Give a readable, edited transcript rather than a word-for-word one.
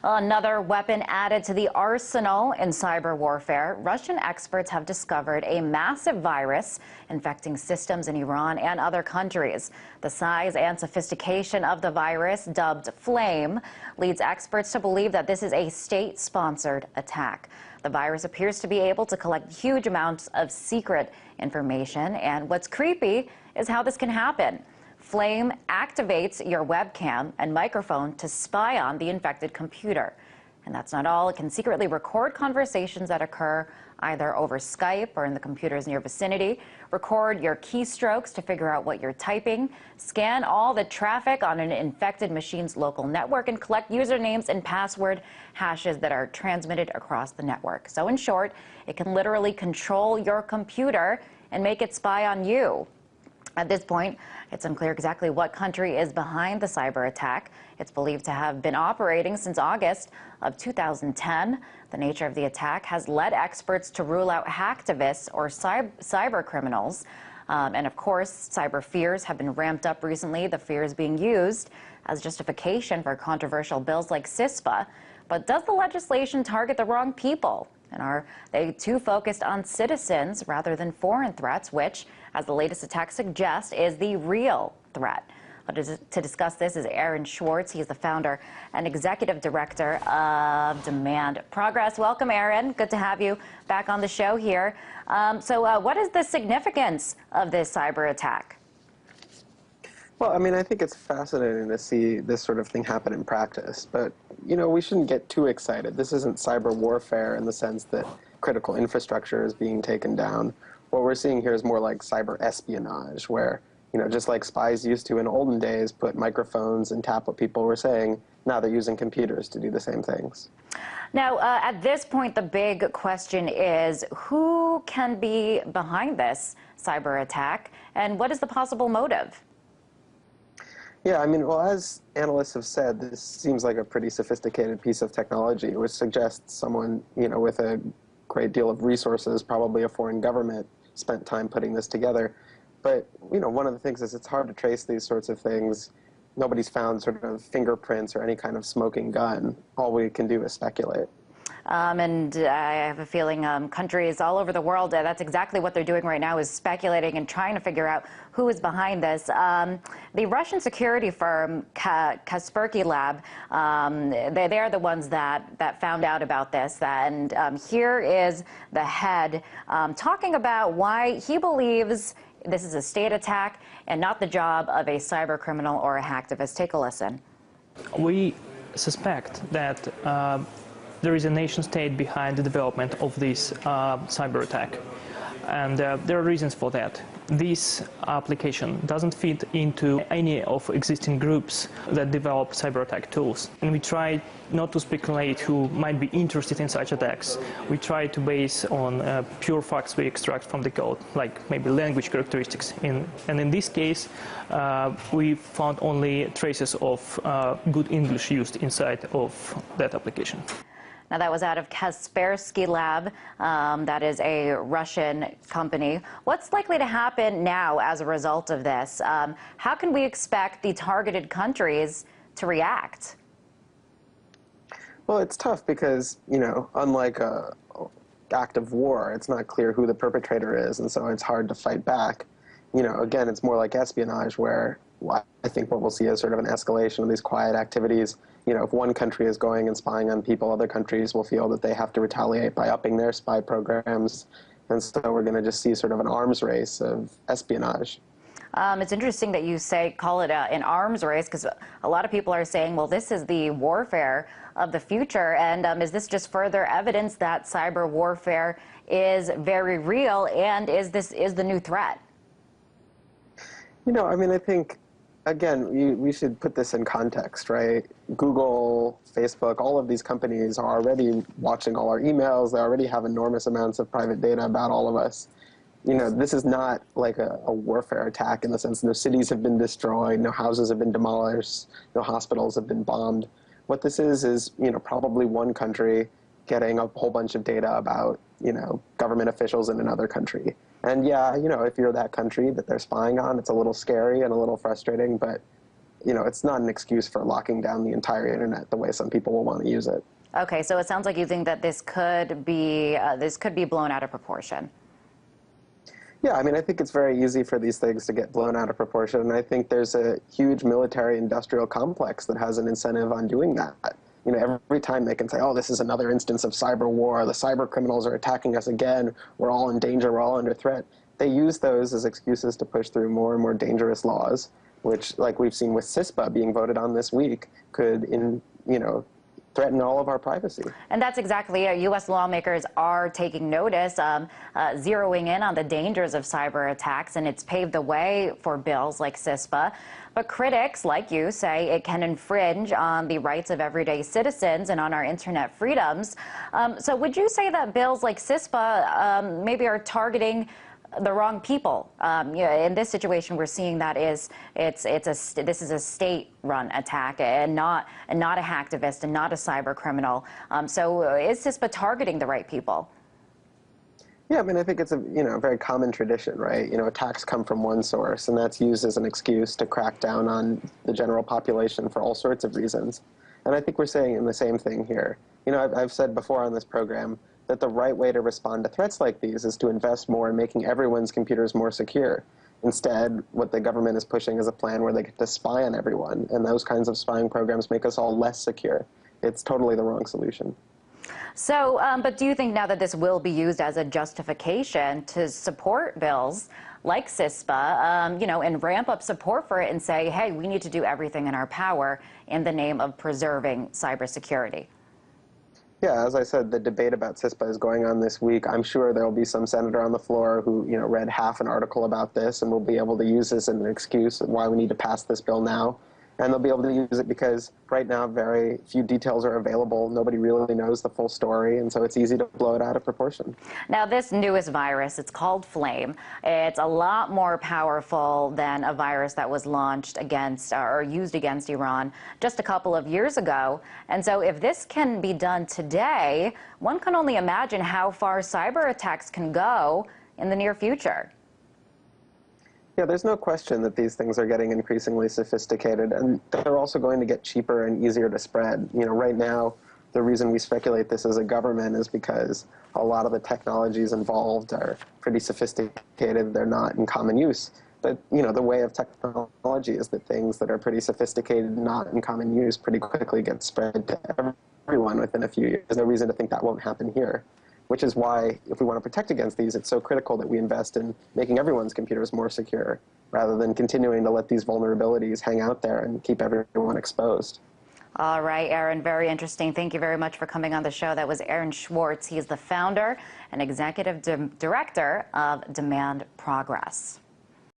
Another weapon added to the arsenal in cyber warfare. Russian experts have discovered a massive virus infecting systems in Iran and other countries. The size and sophistication of the virus, dubbed Flame, leads experts to believe that this is a state-sponsored attack. The virus appears to be able to collect huge amounts of secret information, and what's creepy is how this can happen. Flame activates your webcam and microphone to spy on the infected computer. And that's not all. It can secretly record conversations that occur either over Skype or in the computers in your vicinity, record your keystrokes to figure out what you're typing, scan all the traffic on an infected machine's local network, and collect usernames and password hashes that are transmitted across the network. So in short, it can literally control your computer and make it spy on you. At this point, it's unclear exactly what country is behind the cyber attack. It's believed to have been operating since August of 2010. The nature of the attack has led experts to rule out hacktivists or cyber criminals. And of course, cyber fears have been ramped up recently, the fears being used as justification for controversial bills like CISPA. But does the legislation target the wrong people? And are they too focused on citizens rather than foreign threats, which, as the latest attack suggests, is the real threat? To discuss this is Aaron Schwartz. He's the founder and executive director of Demand Progress. Welcome, Aaron. Good to have you back on the show here. What is the significance of this cyber attack? Well, I mean, I think it's fascinating to see this sort of thing happen in practice, but, you know, we shouldn't get too excited. This isn't cyber warfare in the sense that critical infrastructure is being taken down. What we're seeing here is more like cyber espionage, where, you know, just like spies used to in olden days put microphones and tap what people were saying, now they're using computers to do the same things. Now, at this point, the big question is, who can be behind this cyber attack, and what is the possible motive? Yeah, I mean, well, as analysts have said, this seems like a pretty sophisticated piece of technology, which suggests someone, you know, with a great deal of resources, probably a foreign government, spent time putting this together. But, you know, one of the things is it's hard to trace these sorts of things. Nobody's found sort of fingerprints or any kind of smoking gun. All we can do is speculate. And I have a feeling countries all over the world, that's exactly what they're doing right now, is speculating and trying to figure out who is behind this. The Russian security firm Kaspersky Lab, they are the ones that found out about this. And here is the head talking about why he believes this is a state attack and not the job of a cyber criminal or a hacktivist. Take a listen. We suspect that there is a nation state behind the development of this cyber attack. And there are reasons for that. This application doesn't fit into any of existing groups that develop cyber attack tools. And we try not to speculate who might be interested in such attacks. We try to base on pure facts we extract from the code, like maybe language characteristics. And in this case, we found only traces of good English used inside of that application. Now, that was out of Kaspersky Lab. That is a Russian company. What's likely to happen now as a result of this? How can we expect the targeted countries to react? Well, it's tough because, you know, unlike an act of war, it's not clear who the perpetrator is, and so it's hard to fight back. You know, again, it's more like espionage, where I think what we'll see is sort of an escalation of these quiet activities. You know, if one country is going and spying on people, other countries will feel that they have to retaliate by upping their spy programs. And so we're going to just see sort of an arms race of espionage. It's interesting that you call it an arms race, because a lot of people are saying, well, this is the warfare of the future. And is this just further evidence that cyber warfare is very real, and is the new threat? You know, I mean, I think, again, we should put this in context, right? Google, Facebook, all of these companies are already watching all our emails. They already have enormous amounts of private data about all of us. You know, this is not like a warfare attack in the sense no cities have been destroyed, no houses have been demolished, no hospitals have been bombed. What this is, you know, probably one country getting a whole bunch of data about, you know, government officials in another country. And yeah, you know, if you're that country that they're spying on, it's a little scary and a little frustrating, but it's not an excuse for locking down the entire internet the way some people will want to use it. Okay, so it sounds like you think that this could be blown out of proportion. Yeah, I mean, I think it's very easy for these things to get blown out of proportion, and I think there's a huge military-industrial complex that has an incentive on doing that. Every time they can say, oh, this is another instance of cyber war, the cyber criminals are attacking us again, we're all in danger, we're all under threat. They use those as excuses to push through more and more dangerous laws, which, like we've seen with CISPA being voted on this week, could, threaten all of our privacy. And that's exactly it. U.S. lawmakers are taking notice, zeroing in on the dangers of cyber attacks, and it's paved the way for bills like CISPA. But critics, like you, say it can infringe on the rights of everyday citizens and on our internet freedoms. So would you say that bills like CISPA maybe are targeting the wrong people? In this situation, we're seeing that this is a state-run attack and not a hacktivist and not a cyber criminal. So is CISPA targeting the right people? Yeah, I mean, I think it's a very common tradition, right? Attacks come from one source, and that's used as an excuse to crack down on the general population for all sorts of reasons. And I think we're saying the same thing here. I've said before on this program that the right way to respond to threats like these is to invest more in making everyone's computers more secure. Instead, what the government is pushing is a plan where they get to spy on everyone, and those kinds of spying programs make us all less secure. It's totally the wrong solution. So, but do you think now that this will be used as a justification to support bills like CISPA, and ramp up support for it and say, hey, we need to do everything in our power in the name of preserving cybersecurity? Yeah, as I said, the debate about CISPA is going on this week. I'm sure there will be some senator on the floor who, read half an article about this and will be able to use this as an excuse of why we need to pass this bill now. And they'll be able to use it because right now very few details are available. Nobody really knows the full story, and so it's easy to blow it out of proportion. Now, this newest virus, it's called Flame. It's a lot more powerful than a virus that was launched against or used against Iran just a couple of years ago. And so if this can be done today, one can only imagine how far cyber attacks can go in the near future. Yeah, there's no question that these things are getting increasingly sophisticated, and they're also going to get cheaper and easier to spread. Right now, the reason we speculate this as a government is because a lot of the technologies involved are pretty sophisticated. They're not in common use. But, the way of technology is that things that are pretty sophisticated, not in common use, pretty quickly get spread to everyone within a few years. There's no reason to think that won't happen here. Which is why, if we want to protect against these, it's so critical that we invest in making everyone's computers more secure, rather than continuing to let these vulnerabilities hang out there and keep everyone exposed. All right, Aaron, very interesting. Thank you very much for coming on the show. That was Aaron Schwartz. He is the founder and executive director of Demand Progress.